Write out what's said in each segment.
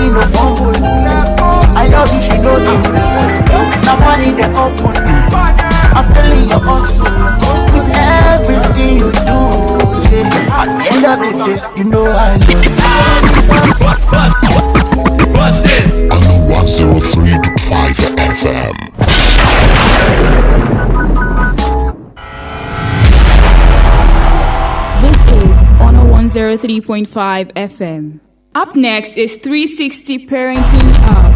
me no fumble. I love you, she know the the money they open. I'm feeling your hustle with everything you do. Yeah. At the end of the day, you know I love you. What's this? On the 103.5 FM. This is on a 103.5 FM. Up next is 360 Parenting Hub.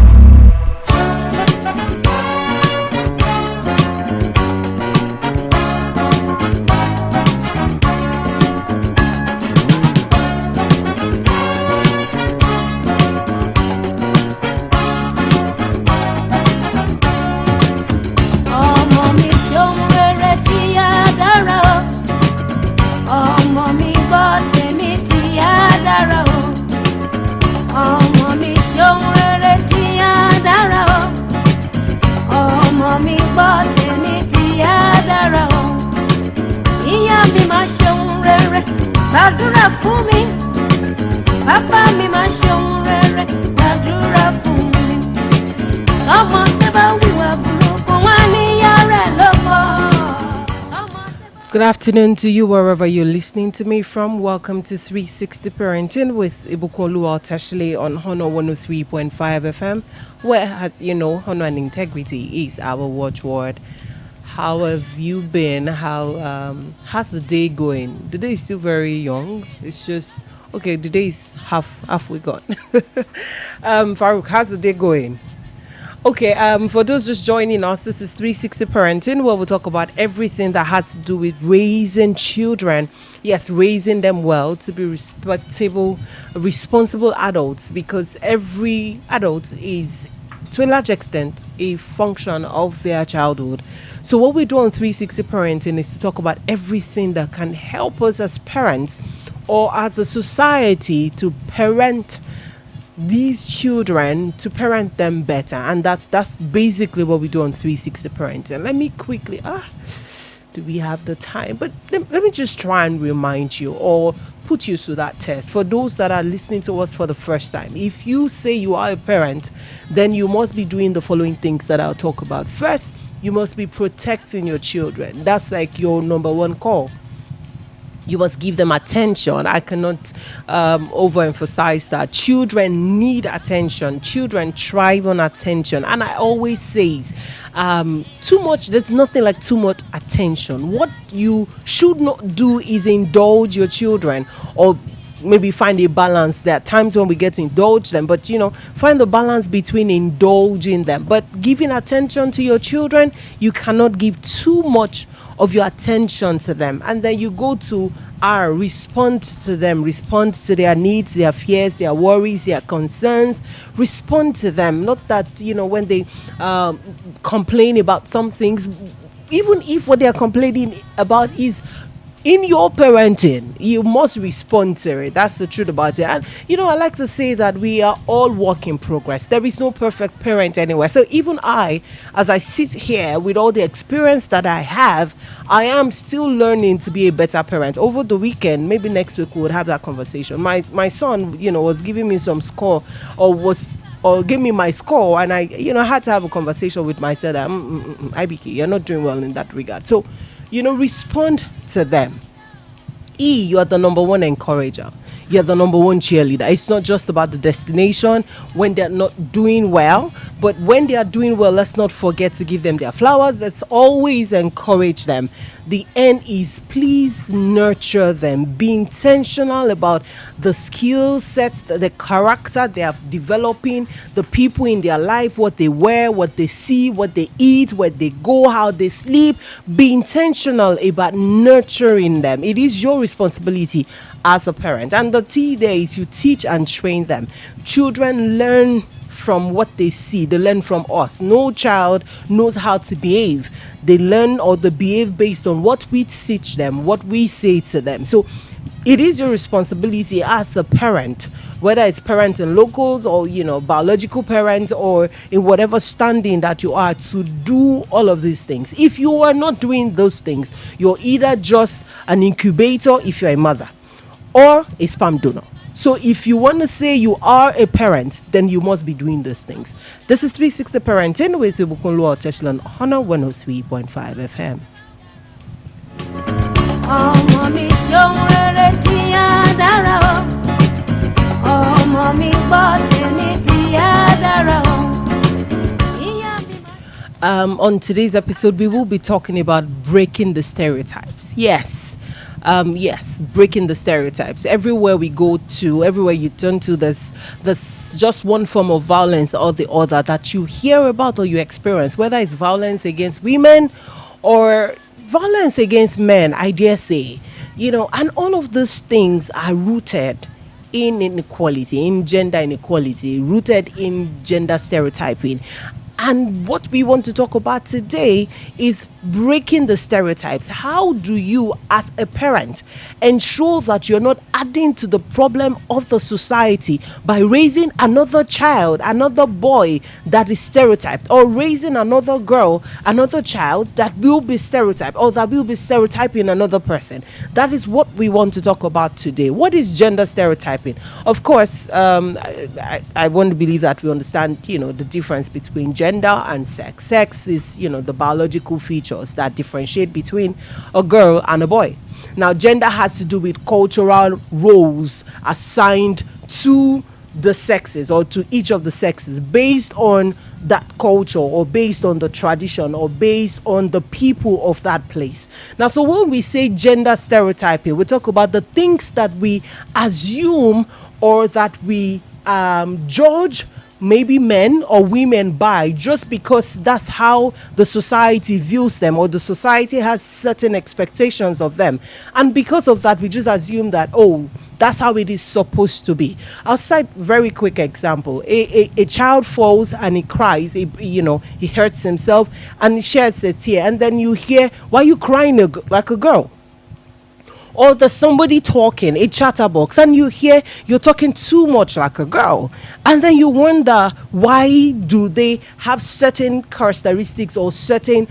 Gbàdúrà fún mi, bàbá mi máa ṣeun rere. Gbàdúrà fún mi, ọmọ tẹ́ bá wíwà burúkú wá níyà rẹ̀ lóko. Good afternoon to you wherever you're listening to me from. Welcome to 360 Parenting with Ibukunoluwa Otesile on Honor 103.5 FM, where, as you know, honor and integrity is our watchword. How have you been? How's the day going? The day is still very young. It's just okay. The day is halfway gone. Farouk, how's the day going? Okay. For those just joining us, this is 360 Parenting, where we talk about everything that has to do with raising children. Yes, raising them well to be respectable, responsible adults. Because every adult is, to a large extent, a function of their childhood. So what we do on 360 Parenting is to talk about everything that can help us as parents or as a society to parent these children, to parent them better. And that's basically what we do on 360 Parenting. Let me quickly, do we have the time? But let me just try and remind you or put you through that test. For those that are listening to us for the first time, if you say you are a parent, then you must be doing the following things that I'll talk about. First, you must be protecting your children. That's like your number one call. You must give them attention. I cannot overemphasize that. Children need attention. Children thrive on attention. And I always say, too much, there's nothing like too much attention. What you should not do is indulge your children, or maybe find a balance. There are times when we get to indulge them, but find the balance between indulging them. But giving attention to your children, you cannot give too much of your attention to them. And then you go to respond to them, respond to their needs, their fears, their worries, their concerns. Respond to them. Not that, when they complain about some things, even if what they are complaining about is in your parenting, you must respond to it. That's the truth about it. And, I like to say that we are all work in progress. There is no perfect parent anywhere. So even I, as I sit here with all the experience that I have, I am still learning to be a better parent. Over the weekend, maybe next week we would have that conversation. My son, was giving me some score or give me my score, and I had to have a conversation with myself that IBK, you're not doing well in that regard. So respond to them. You are the number one encourager. You're the number one cheerleader. It's not just about the destination when they're not doing well, but when they are doing well, let's not forget to give them their flowers. Let's always encourage them. The end is please nurture them. Be intentional about the skill sets, the character they are developing, the people in their life, what they wear, what they see, what they eat, where they go, how they sleep. Be intentional about nurturing them. It is your responsibility as a parent. And the key there is you teach and train them. Children learn from what they see. They learn from us. No child knows how to behave. They learn or they behave based on what we teach them, what we say to them. So it is your responsibility as a parent, whether it's parent in locals or, biological parents or in whatever standing that you are, to do all of these things. If you are not doing those things, you're either just an incubator if you're a mother or a sperm donor. So if you want to say you are a parent, then you must be doing these things. This is 360 Parenting with Ibukunoluwa Otesile on Honor 103.5 FM. ọmọ mi ṣohun rere tí á dára o ọmọ mi gbọ́ tèmi tí á dára o. Ìyá mi máa. On today's episode, we will be talking about breaking the stereotypes. Yes, breaking the stereotypes. Everywhere we go to, everywhere you turn to, there's just one form of violence or the other that you hear about or you experience, whether it's violence against women or violence against men, I dare say. And all of these things are rooted in inequality, in gender inequality, rooted in gender stereotyping. And what we want to talk about today is breaking the stereotypes. How do you, as a parent, ensure that you're not adding to the problem of the society by raising another child, another boy that is stereotyped, or raising another girl, another child that will be stereotyped, or that will be stereotyping another person? That is what we want to talk about today. What is gender stereotyping? Of course, I want to believe that we understand, the difference between gender and sex. Sex is, the biological features that differentiate between a girl and a boy. Now, gender has to do with cultural roles assigned to the sexes or to each of the sexes based on that culture or based on the tradition or based on the people of that place. Now, so when we say gender stereotyping, we talk about the things that we assume or that we judge maybe men or women by just because that's how the society views them or the society has certain expectations of them. And because of that, we just assume that, that's how it is supposed to be. I'll cite very quick example. A child falls and he cries, he hurts himself and he sheds a tear. And then you hear, why are you crying like a girl? Or there's somebody talking, a chatterbox, and you hear you're talking too much like a girl. And then you wonder, why do they have certain characteristics or certain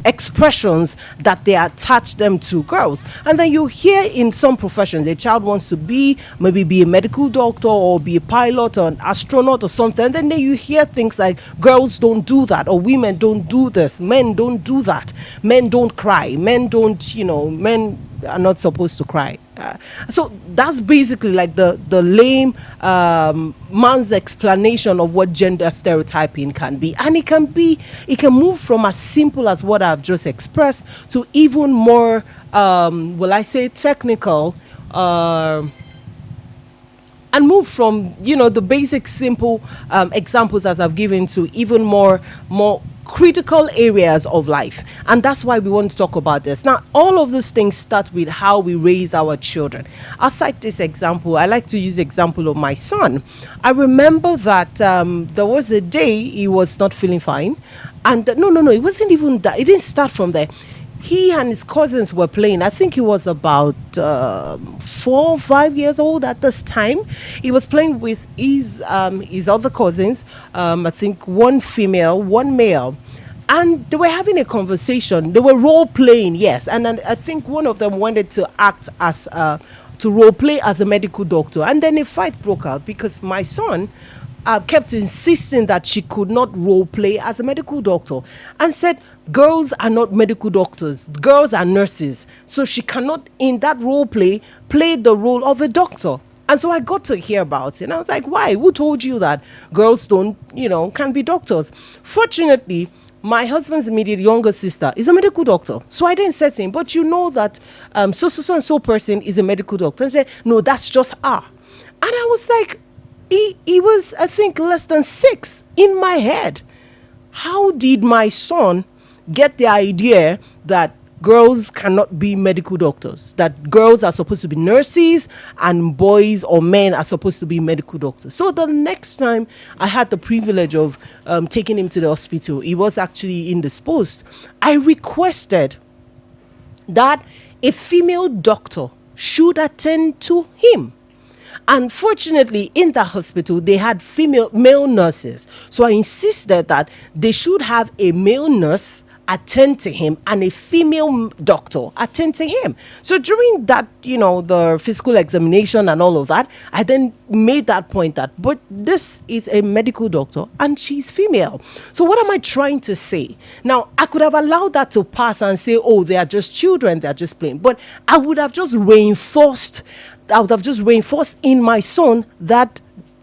expressions that they attach them to girls? And then you hear in some professions, a child wants to maybe be a medical doctor or be a pilot or an astronaut or something. And then you hear things like, girls don't do that, or women don't do this, men don't do that, men don't cry, men are not supposed to cry. So that's basically like the lame man's explanation of what gender stereotyping can be. And it can move from as simple as what I've just expressed to even more, technical, and move from, the basic simple examples as I've given to even more critical areas of life. And that's why we want to talk about this. Now, all of these things start with how we raise our children. I'll cite this example. I like to use the example of my son. I remember that there was a day he was not feeling fine. And no, it wasn't even that. It didn't start from there. He and his cousins were playing. I think he was about 4 or 5 years old at this time. He was playing with his other cousins. I think one female, one male. And they were having a conversation. They were role playing, yes. And I think one of them wanted to act as to role play as a medical doctor. And then a fight broke out because my son kept insisting that she could not role play as a medical doctor and said girls are not medical doctors, girls are nurses, so she cannot in that role play the role of a doctor. And so I got to hear about it and I was like, why? Who told you that girls don't can be doctors? Fortunately, my husband's immediate younger sister is a medical doctor. So I didn't say to him, but you know that so and so person is a medical doctor. And said, no, that's just her. And I was like, he was, I think, less than 6 in my head. How did my son get the idea that girls cannot be medical doctors, that girls are supposed to be nurses and boys or men are supposed to be medical doctors? So the next time I had the privilege of taking him to the hospital, he was actually indisposed. I requested that a female doctor should attend to him. Unfortunately, in the hospital, they had male nurses. So I insisted that they should have a male nurse attend to him and a female doctor attend to him. So during that, the physical examination and all of that, I then made that point that, but this is a medical doctor and she's female. So what am I trying to say? Now, I could have allowed that to pass and say, oh, they are just children, they're just playing. But I would have just reinforced in my son that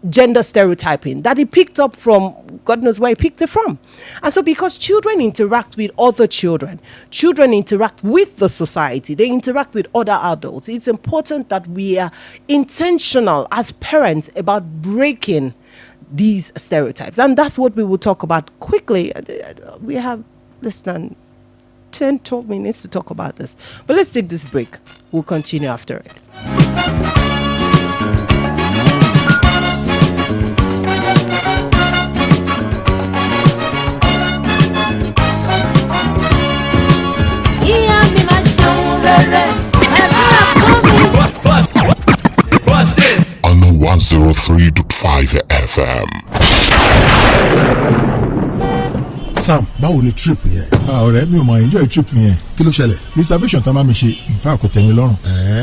gender stereotyping that he picked up from God knows where he picked it from. And so because children interact with other children interact with the society, they interact with other adults, it's important that we are intentional as parents about breaking these stereotypes. And that's what we will talk about quickly. We have less than 10, 12 minutes to talk about this. But let's take this break. We'll continue after it. On the 103.5 FM. Sam, báwo ni trip yẹn? Ọ̀rẹ́ mi ò máa enjoy trip yẹn. Kí ló ṣẹlẹ̀? Reservation tán bá mi ṣe, nfa kò tẹ́ mi lọ́rùn.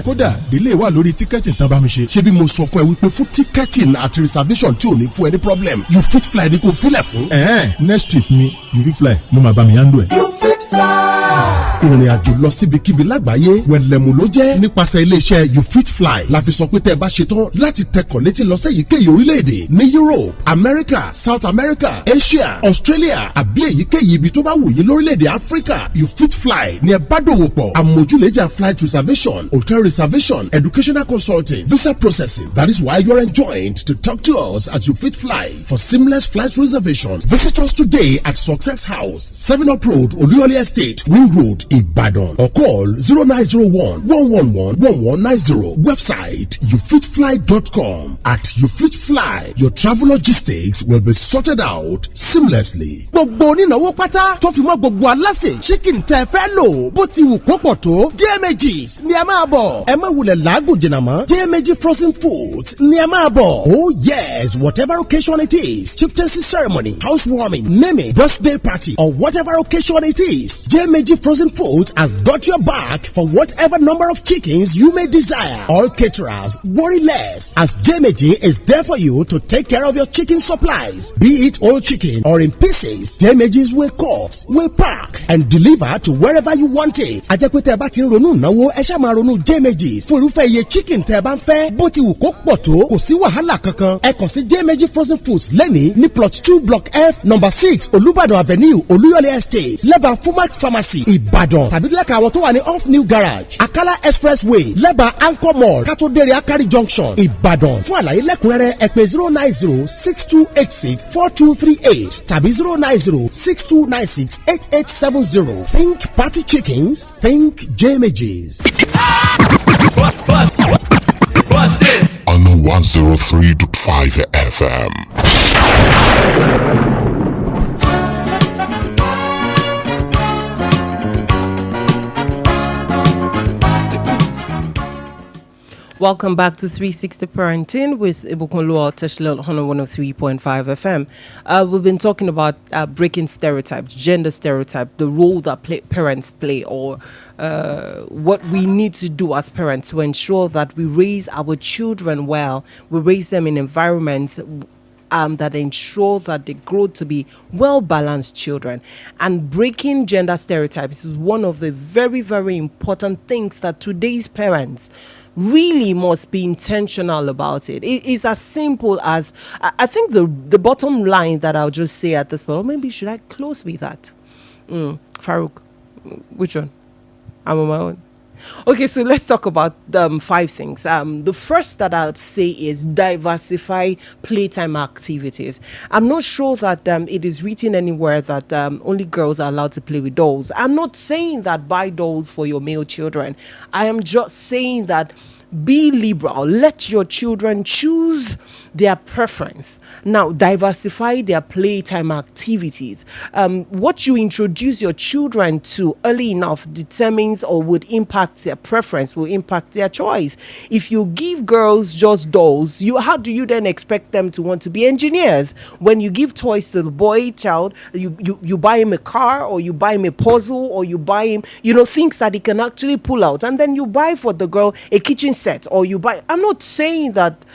Kódà delay wà lórí ticketing tán bá mi ṣe. Ṣé bí mo sọ fún ẹ wípé fún ticketing àti reservation tí ò ní fún ẹ ní problem, you fit fly ni kò filẹ̀ fún. Next trip mi, you fit fly ló máa bá mi handle ẹ̀. You fit fly. Ìrìn àjò lọ síbikíbi lágbàáyé wẹ̀lẹ̀mú ló jẹ́ nípasẹ̀ iléeṣẹ́ You Fit Fly. La fi sọ pé tẹ́ ẹ bá ṣe tán láti tẹkọ̀ létí lọ sẹ́yìíkéyìí orílẹ̀-èdè ní Europe, America, South America, Asia, Australia àbí èyíkéyìí ibi tó bá wù yín lórílẹ̀-èdè Africa. You Fit Fly ni ẹ bá dòwò pọ̀. Àmójúlẹ̀jà flight reservation, hotel reservation, educational consulting, visa processing. That is why you're enjoined to talk to us at You Fit Fly for seamless flight reservation. Visit us today at Success House, 7 Up Road, Oluyole Estate, Ring Road, Ibadan, or call 0901-111-1190. Website youfitfly.com. At You Fit Fly, your travel logistics will be sorted out seamlessly. Gbogbo onínáwó pátá tó fi mọ́ gbogbo aláṣẹ chicken tẹ́ fẹ́ lò bó ti wù kó pọ̀ tó DMGs ni ẹ máa bọ̀. Ẹ má wulẹ̀ làágùn jìnnà mọ́. DMG frozen foods ni ẹ máa bọ̀. Oh yes, whatever occasion it is, chieftaincy ceremony, housewarming, naming, birthday party, or whatever occasion it is, DMG frozen foods has got your back for whatever number of chickens you may desire. All caterers, worry less, as JMG is there for you to take care of your chicken supplies. Be it whole chicken or in pieces, JMGs will cut, will pack, and deliver to wherever you want it. Ajẹ́pẹ́tẹ́ bá ti ń ronú ìnáwó ẹ ṣá máa ronú JMGs fún irúfẹ́ iye chicken tẹ́ bá ń fẹ́. Bó ti wù kó pọ̀ tó kò sí wàhálà kankan. Ẹ kàn sí JMG frozen foods lẹ́ni ní plot 2 block F number 6 Olúbàdàn avenue Olúyọ̀lé estate lẹ́bàá Fumac pharmacy Ìbàdàn tàbí lẹ́ka àwọn tó wà ní off new garage Akala expressway lẹ́bàá Anchor mall kátó-déré Akari junction Ìbàdàn. Fún àlàyé lẹ́kùnrẹ́rẹ́ ẹ pè 09062864238 tàbí 09062968870. Think party chickens, think JMGs. On the 103.5 FM. Welcome back to 360 Parenting with Ibukunoluwa Otesile on 103.5 FM. We've been talking about breaking stereotypes, gender stereotype, the role that parents play, or what we need to do as parents to ensure that we raise our children well, we raise them in environments that ensure that they grow to be well-balanced children. And breaking gender stereotypes is one of the very, very important things that today's parents really must be intentional about it. It is as simple as, I think the bottom line that I'll just say at this point, or maybe should I close with that? Farouk, which one? I'm on my own. Okay, so let's talk about 5 things. The first that I'll say is diversify playtime activities. I'm not sure that it is written anywhere that only girls are allowed to play with dolls. I'm not saying that buy dolls for your male children. I am just saying that Be liberal. Let your children choose their preference. Now, diversify their playtime activities. What you introduce your children to early enough determines or would impact their preference, will impact their choice. If you give girls just dolls, how do you then expect them to want to be engineers? When you give toys to the boy child, you buy him a car, or you buy him a puzzle, or you buy him, things that he can actually pull out, and then you buy for the girl a kitchen set, or you buy. I'm not saying that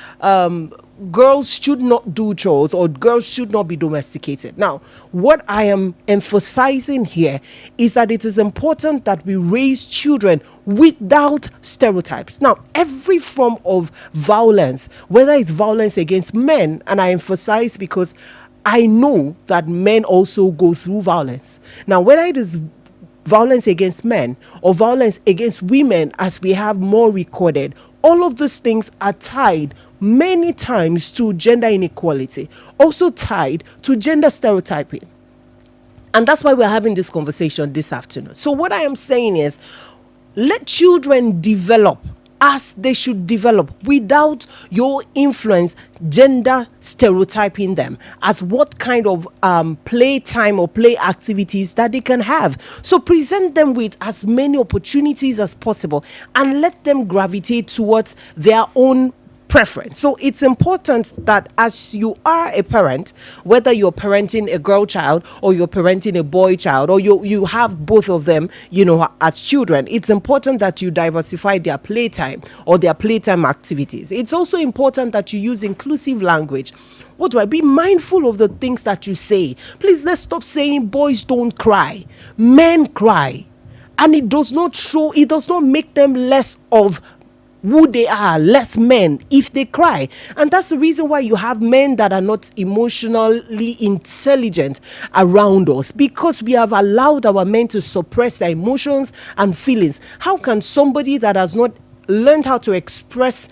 girls should not do chores or girls should not be domesticated. Now, what I am emphasizing here is that it is important that we raise children without stereotypes. Now, every form of violence, whether it's violence against men, and I emphasize because I know that men also go through violence. Now, whether it is violence against men or violence against women, as we have more recorded, all of these things are tied many times to gender inequality, also tied to gender stereotyping. And that's why we're having this conversation this afternoon. So what I am saying is, let children develop as they should develop without your influence gender stereotyping them as what kind of playtime or play activities that they can have. So present them with as many opportunities as possible and let them gravitate towards their own preference. So it's important that as you are a parent, whether you're parenting a girl child or you're parenting a boy child, or you have both of them, as children, it's important that you diversify their playtime or their playtime activities. It's also important that you use inclusive language. What do I be mindful of the things that you say? Please, let's stop saying boys don't cry. Men cry. And it does not make them less of who they are, less men, if they cry. And that's the reason why you have men that are not emotionally intelligent around us, because we have allowed our men to suppress their emotions and feelings. How can somebody that has not learned how to express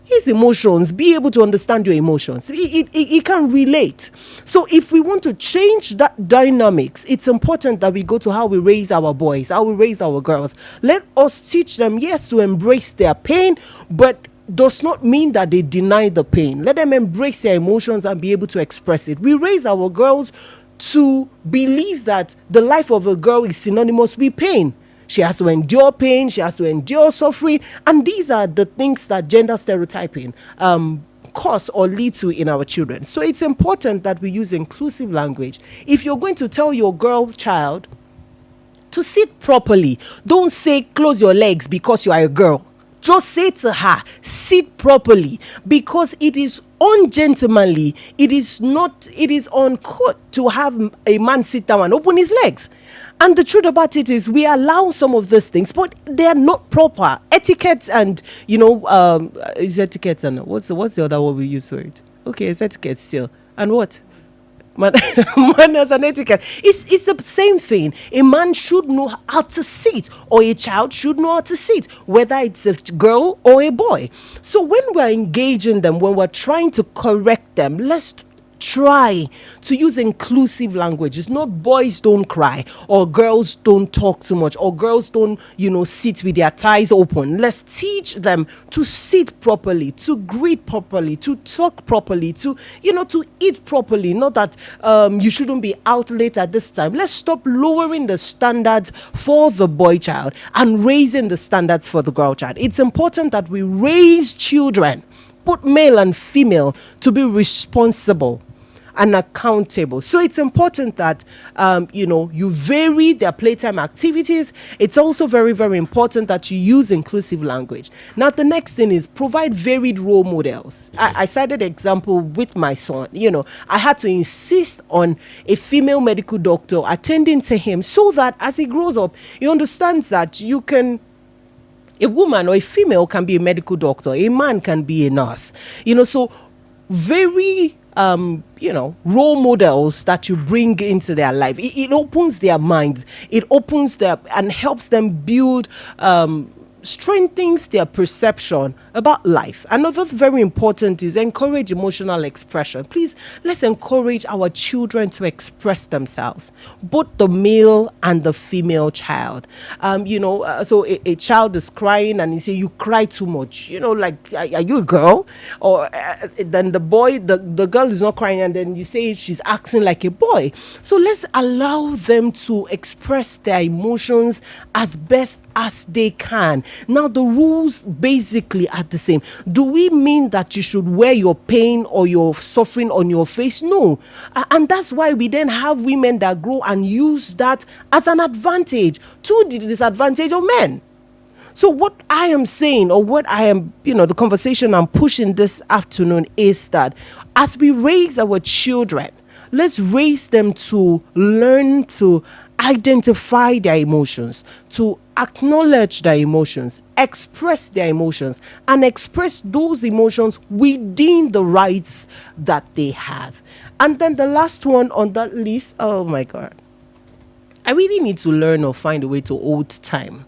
his emotions be able to understand your emotions? He can relate. So if we want to change that dynamics, it's important that we go to how we raise our boys, how we raise our girls. Let us teach them, yes, to embrace their pain, but does not mean that they deny the pain. Let them embrace their emotions and be able to express it. We raise our girls to believe that the life of a girl is synonymous with pain. She has to endure pain. She has to endure suffering. And these are the things that gender stereotyping cause or lead to in our children. So it's important that we use inclusive language. If you're going to tell your girl child to sit properly, don't say close your legs because you are a girl. Just say to her, sit properly, because it is ungentlemanly. It is uncouth to have a man sit down and open his legs. And the truth about it is, we allow some of those things, but they are not proper. Etiquette and, is etiquette and what's the other word we use for it? Okay, it's etiquette still. And what? Manners and etiquette. It's the same thing. A man should know how to sit, or a child should know how to sit, whether it's a girl or a boy. So when we're engaging them, when we're trying to correct them, let's try to use inclusive language. It's not boys don't cry, or girls don't talk too much, or girls don't, sit with their ties open. Let's teach them to sit properly, to greet properly, to talk properly, to eat properly. Not that you shouldn't be out late at this time. Let's stop lowering the standards for the boy child and raising the standards for the girl child. It's important that we raise children, both male and female, to be responsible and accountable. So it's important that you vary their playtime activities. It's also very, very important that you use inclusive language. Now, the next thing is provide varied role models. I cited an example with my son. I had to insist on a female medical doctor attending to him, so that as he grows up, he understands that a woman or a female can be a medical doctor, a man can be a nurse. So very role models that you bring into their life. It opens their minds. It opens and helps them build, strengthens their perception about life. Another very important is encourage emotional expression. Please, let's encourage our children to express themselves, both the male and the female child. So a child is crying and you say, you cry too much. Like, are you a girl? Or then the boy, the girl is not crying and then you say she's acting like a boy. So let's allow them to express their emotions as best as they can. Now, the rules basically are the same. Do we mean that you should wear your pain or your suffering on your face? No. And that's why we then have women that grow and use that as an advantage to the disadvantage of men. So what I am saying, or what I am, the conversation I'm pushing this afternoon is that as we raise our children, let's raise them to learn to identify their emotions, to acknowledge their emotions, express their emotions, and express those emotions within the rights that they have. And then the last one on that list, oh my God, I really need to learn or find a way to hold time.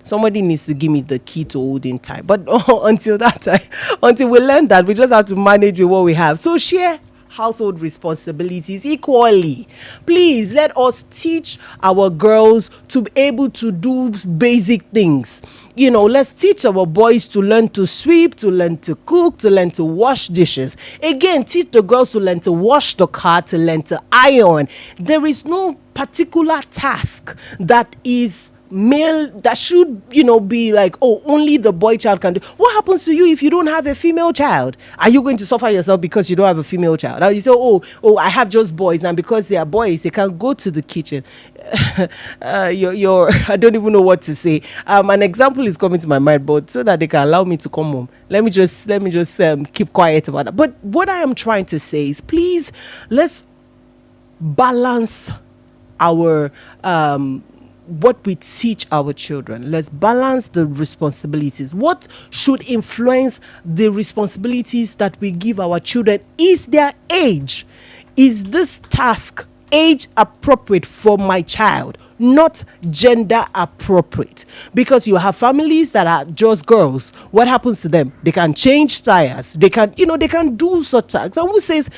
Somebody needs to give me the key to holding time. But until we learn that, we just have to manage with what we have. So share household responsibilities equally. Please let us teach our girls to be able to do basic things. Let's teach our boys to learn to sweep, to learn to cook, to learn to wash dishes. Again, teach the girls to learn to wash the car, to learn to iron. There is no particular task that is male that should be like, oh, only the boy child can do. What happens to you if you don't have a female child? Are you going to suffer yourself because you don't have a female child? Now you say, oh, I have just boys, and because they are boys they can't go to the kitchen. I don't even know what to say. An example is coming to my mind, but so that they can allow me to come home, let me just keep quiet about that. But what I am trying to say is, please, let's balance our what we teach our children. Let's balance the responsibilities. What should influence the responsibilities that we give our children is their age. Is this task age appropriate for my child, not gender appropriate? Because you have families that are just girls. What happens to them? They can change tires. They can do such tasks. And who says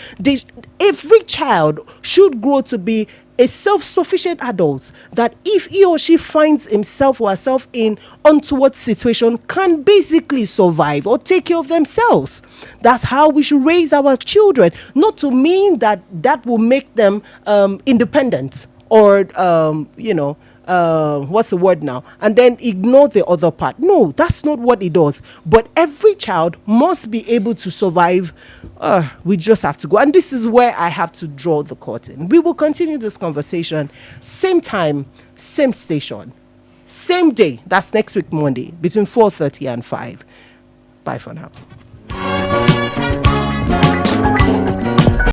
every child should grow to be a self-sufficient adult, that if he or she finds himself or herself in untoward situation, can basically survive or take care of themselves. That's how we should raise our children. Not to mean that will make them independent or what's the word now, and then ignore the other part. No, that's not what it does. But every child must be able to survive. We just have to go, and this is where I have to draw the curtain. We will continue this conversation same time, same station, same day. That's next week Monday, between 4:30 and 5. Bye for now.